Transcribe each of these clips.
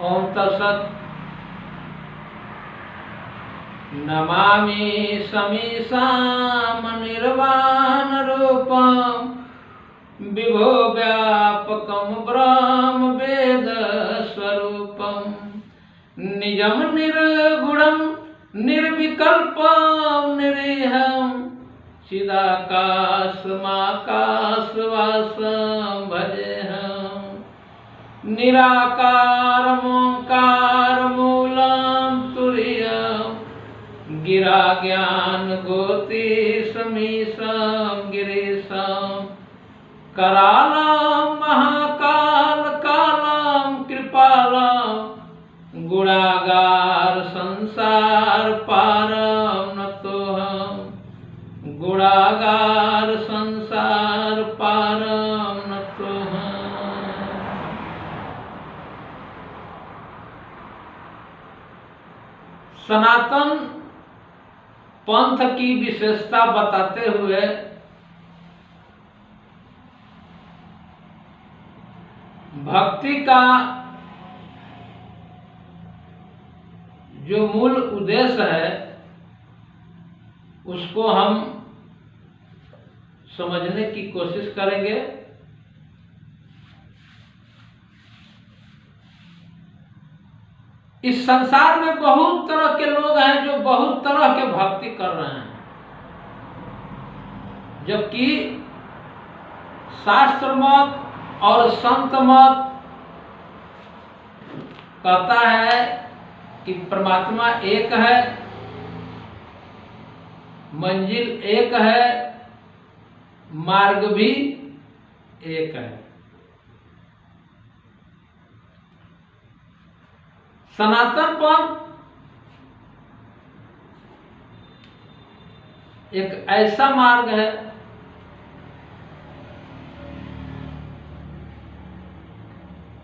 ओम तत्सत्। नमामि समीशां निर्वाण रूपं विभो व्यापकं ब्रह्म वेद स्वरूपं निजं निर्गुणं निर्विकल्पं निरीहं चिदाकाशमाकाशवासं भजेऽहं निराकारमोङ्कारमूलं तुरीयं गिरा ज्ञान गोति समीशं गिरीशं करालं महाकाल कालं कृपालं गुणागार संसार पारं नतोऽहं गुणागार संसार पारं नतोऽहं। सनातन पंथ की विशेषता बताते हुए भक्ति का जो मूल उद्देश्य है उसको हम समझने की कोशिश करेंगे। इस संसार में बहुत तरह के लोग हैं जो बहुत तरह के भक्ति कर रहे हैं, जबकि शास्त्र मत और संत मत कहता है कि परमात्मा एक है, मंजिल एक है, मार्ग भी एक है। सनातन पंथ एक ऐसा मार्ग है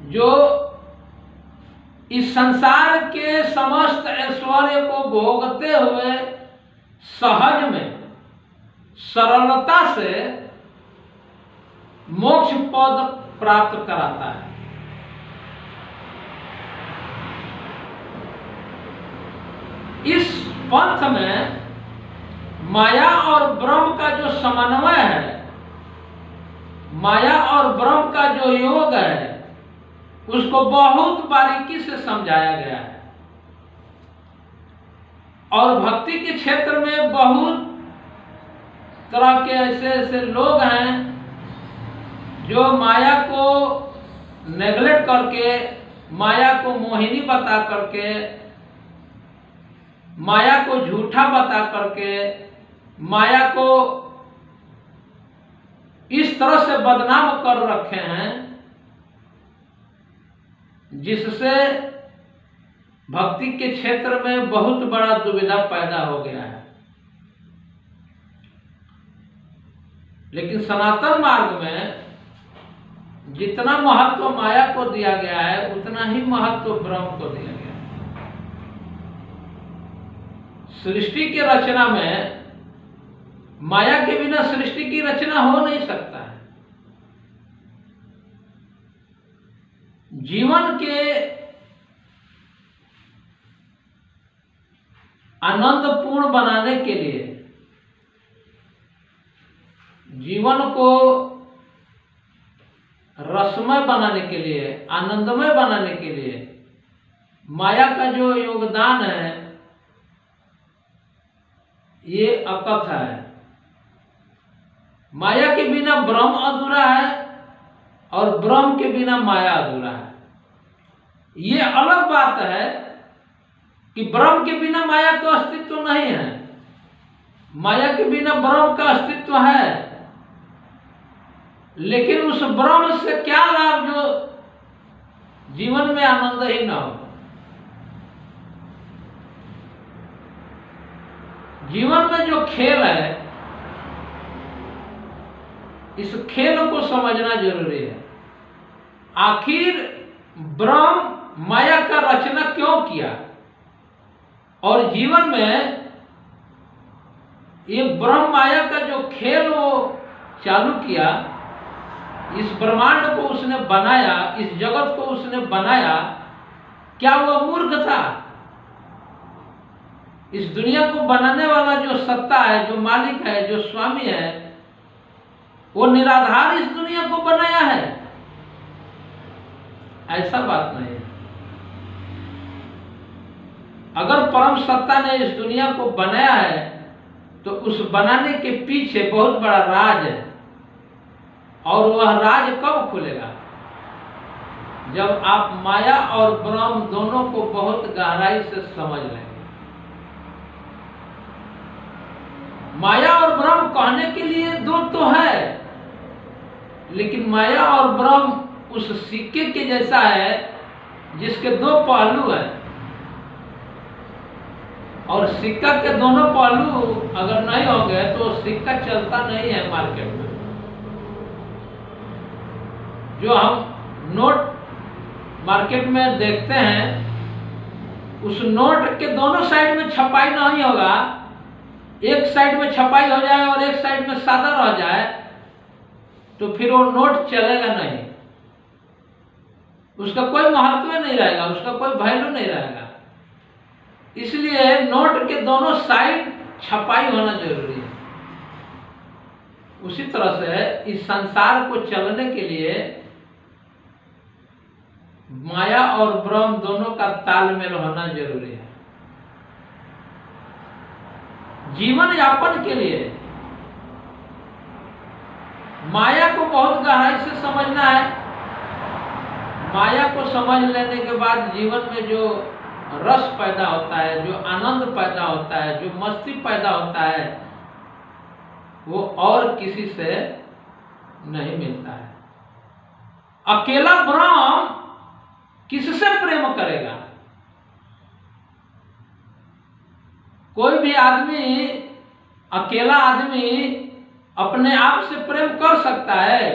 जो इस संसार के समस्त ऐश्वर्य को भोगते हुए सहज में सरलता से मोक्ष पद प्राप्त कराता है। इस पंथ में माया और ब्रह्म का जो समन्वय है, माया और ब्रह्म का जो योग है, उसको बहुत बारीकी से समझाया गया है। और भक्ति के क्षेत्र में बहुत तरह के ऐसे ऐसे लोग हैं जो माया को नेगलेक्ट करके, माया को मोहिनी बता करके, माया को झूठा बता करके, माया को इस तरह से बदनाम कर रखे हैं जिससे भक्ति के क्षेत्र में बहुत बड़ा दुविधा पैदा हो गया है। लेकिन सनातन मार्ग में जितना महत्व माया को दिया गया है उतना ही महत्व ब्रह्म को दिया गया है। सृष्टि की रचना में माया के बिना सृष्टि की रचना हो नहीं सकता है। जीवन के आनंदपूर्ण बनाने के लिए, जीवन को रसमय बनाने के लिए, आनंदमय बनाने के लिए माया का जो योगदान है ये अकथ है। माया के बिना ब्रह्म अधूरा है और ब्रह्म के बिना माया अधूरा है। ये अलग बात है कि ब्रह्म के बिना माया का अस्तित्व नहीं है, माया के बिना ब्रह्म का अस्तित्व है। लेकिन उस ब्रह्म से क्या लाभ जो जीवन में आनंद ही ना हो। जीवन में जो खेल है, इस खेल को समझना जरूरी है। आखिर ब्रह्म माया का रचना क्यों किया और जीवन में ये ब्रह्म माया का जो खेल वो चालू किया, इस ब्रह्मांड को उसने बनाया, इस जगत को उसने बनाया, क्या वह मूर्ख था? इस दुनिया को बनाने वाला जो सत्ता है, जो मालिक है, जो स्वामी है, वो निराधार इस दुनिया को बनाया है? ऐसा बात नहीं है। अगर परम सत्ता ने इस दुनिया को बनाया है तो उस बनाने के पीछे बहुत बड़ा राज है, और वह राज कब खुलेगा? जब आप माया और ब्रह्म दोनों को बहुत गहराई से समझ लेंगे। माया और ब्रह्म कहने के लिए दो तो है, लेकिन माया और ब्रह्म उस सिक्के के जैसा है जिसके दो पहलू हैं, और सिक्का के दोनों पहलू अगर नहीं होंगे तो सिक्का चलता नहीं है मार्केट में। जो हम नोट मार्केट में देखते हैं, उस नोट के दोनों साइड में छपाई नहीं होगा। एक साइड में छपाई हो जाए और एक साइड में सादा रह जाए तो फिर वो नोट चलेगा नहीं, उसका कोई महत्व नहीं रहेगा, उसका कोई वैल्यू नहीं रहेगा। इसलिए नोट के दोनों साइड छपाई होना जरूरी है। उसी तरह से इस संसार को चलने के लिए माया और ब्रह्म दोनों का तालमेल होना जरूरी है। जीवन यापन के लिए माया को बहुत गहराई से समझना है। माया को समझ लेने के बाद जीवन में जो रस पैदा होता है, जो आनंद पैदा होता है, जो मस्ती पैदा होता है, वो और किसी से नहीं मिलता है। अकेला ब्रह्म किससे प्रेम करेगा? कोई भी आदमी, अकेला आदमी अपने आप से प्रेम कर सकता है।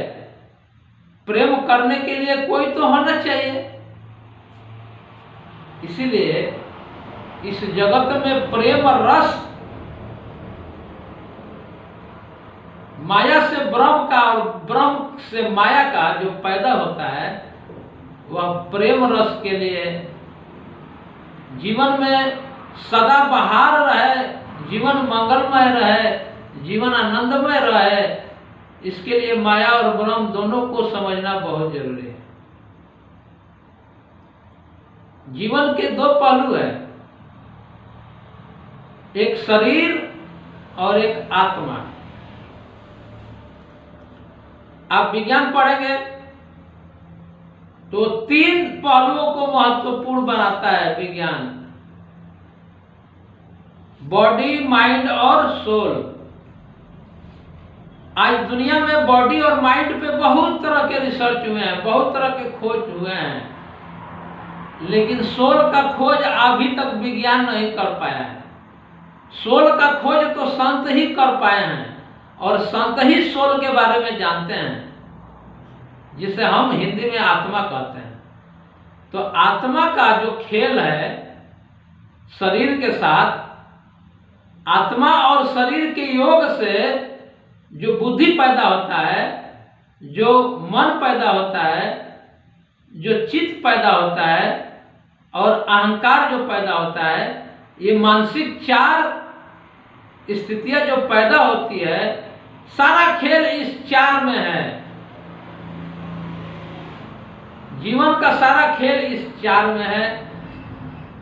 प्रेम करने के लिए कोई तो होना चाहिए। इसीलिए इस जगत में प्रेम रस माया से ब्रह्म का और ब्रह्म से माया का जो पैदा होता है, वह प्रेम रस के लिए जीवन में सदा बहार रहे, जीवन मंगलमय रहे, जीवन आनंदमय रहे, इसके लिए माया और ब्रह्म दोनों को समझना बहुत जरूरी है। जीवन के दो पहलू है, एक शरीर और एक आत्मा। आप विज्ञान पढ़ेंगे तो तीन पहलुओं को महत्वपूर्ण बनाता है विज्ञान: बॉडी, माइंड और सोल। आज दुनिया में बॉडी और माइंड पे बहुत तरह के रिसर्च हुए हैं, बहुत तरह के खोज हुए हैं, लेकिन सोल का खोज अभी तक विज्ञान नहीं कर पाया है। सोल का खोज तो संत ही कर पाए हैं, और संत ही सोल के बारे में जानते हैं, जिसे हम हिंदी में आत्मा कहते हैं। तो आत्मा का जो खेल है शरीर के साथ, आत्मा और शरीर के योग से जो बुद्धि पैदा होता है, जो मन पैदा होता है, जो चित्त पैदा होता है और अहंकार जो पैदा होता है, ये मानसिक चार स्थितियां जो पैदा होती है, सारा खेल इस चार में है। जीवन का सारा खेल इस चार में है,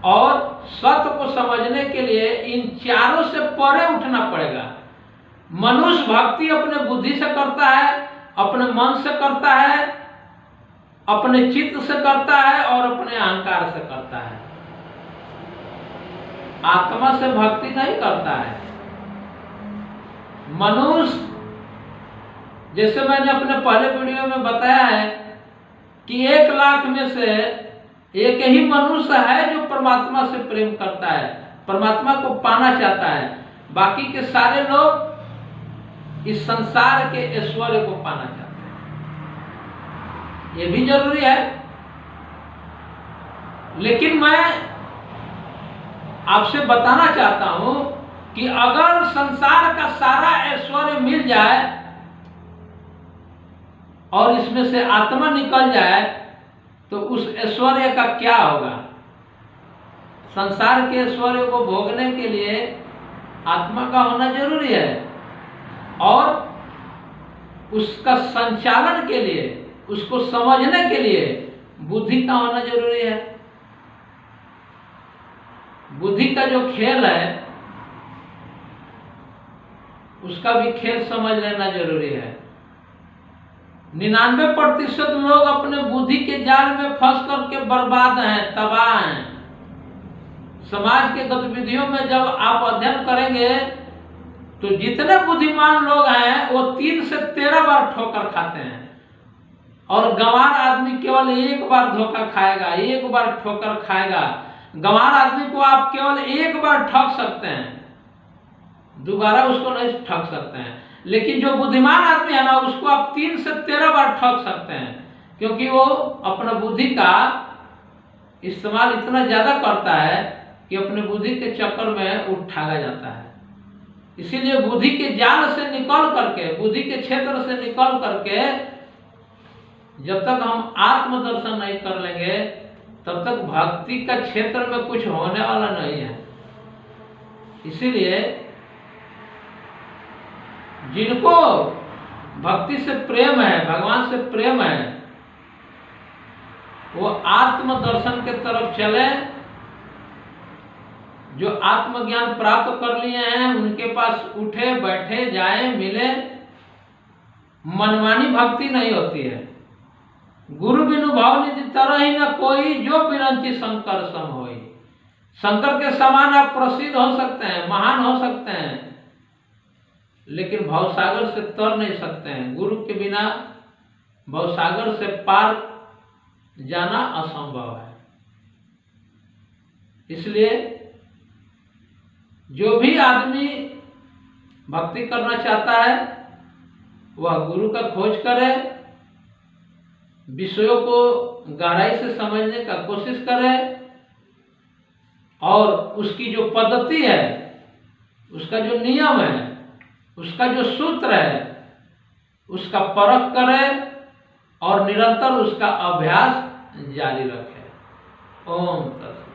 और सत्य को समझने के लिए इन चारों से परे उठना पड़ेगा। मनुष्य भक्ति अपने बुद्धि से करता है, अपने मन से करता है, अपने चित्त से करता है और अपने अहंकार से करता है। आत्मा से भक्ति नहीं करता है मनुष्य। जैसे मैंने अपने पहले वीडियो में बताया है कि 1 लाख में से एक ही मनुष्य है जो परमात्मा से प्रेम करता है, परमात्मा को पाना चाहता है। बाकी के सारे लोग इस संसार के ऐश्वर्य को पाना चाहते हैं। ये भी जरूरी है, लेकिन मैं आपसे बताना चाहता हूं कि अगर संसार का सारा ऐश्वर्य मिल जाए और इसमें से आत्मा निकल जाए तो उस ऐश्वर्य का क्या होगा? संसार के ऐश्वर्य को भोगने के लिए आत्मा का होना जरूरी है, और उसका संचालन के लिए, उसको समझने के लिए बुद्धि का होना जरूरी है। बुद्धि का जो खेल है उसका भी खेल समझ लेना जरूरी है। 99% लोग अपने बुद्धि के जाल में फंस करके बर्बाद हैं, तबाह हैं। समाज के गतिविधियों में जब आप अध्ययन करेंगे तो जितने बुद्धिमान लोग हैं वो 3 से 13 बार ठोकर खाते हैं, और गंवार आदमी केवल एक बार धोखा खाएगा, एक बार ठोकर खाएगा। गंवार आदमी को आप केवल एक बार ठग सकते हैं, दोबारा उसको नहीं ठग सकते हैं। लेकिन जो बुद्धिमान आदमी है ना, उसको आप 3 से 13 बार ठग सकते हैं, क्योंकि वो अपना बुद्धि का इस्तेमाल इतना ज्यादा करता है कि अपने बुद्धि के चक्कर में उठाया जाता है। इसीलिए बुद्धि के जाल से निकल करके, बुद्धि के क्षेत्र से निकल करके जब तक हम आत्मदर्शन नहीं कर लेंगे तब तक भक्ति का क्षेत्र में कुछ होने वाला नहीं है। इसीलिए जिनको भक्ति से प्रेम है, भगवान से प्रेम है, वो आत्मदर्शन के तरफ चले। जो आत्मज्ञान प्राप्त कर लिए हैं उनके पास उठे बैठे जाए मिले। मनमानी भक्ति नहीं होती है। गुरु बिनु भाव निधि तरह ही न कोई, जो बिरंची शंकर सम होई। शंकर के समान आप प्रसिद्ध हो सकते हैं, महान हो सकते हैं, लेकिन भवसागर से तर नहीं सकते हैं। गुरु के बिना भवसागर से पार जाना असंभव है। इसलिए जो भी आदमी भक्ति करना चाहता है वह गुरु का खोज करे, विषयों को गहराई से समझने का कोशिश करे, और उसकी जो पद्धति है, उसका जो नियम है, उसका जो सूत्र है, उसका परख करे और निरंतर उसका अभ्यास जारी रखे। ओम तत्सत।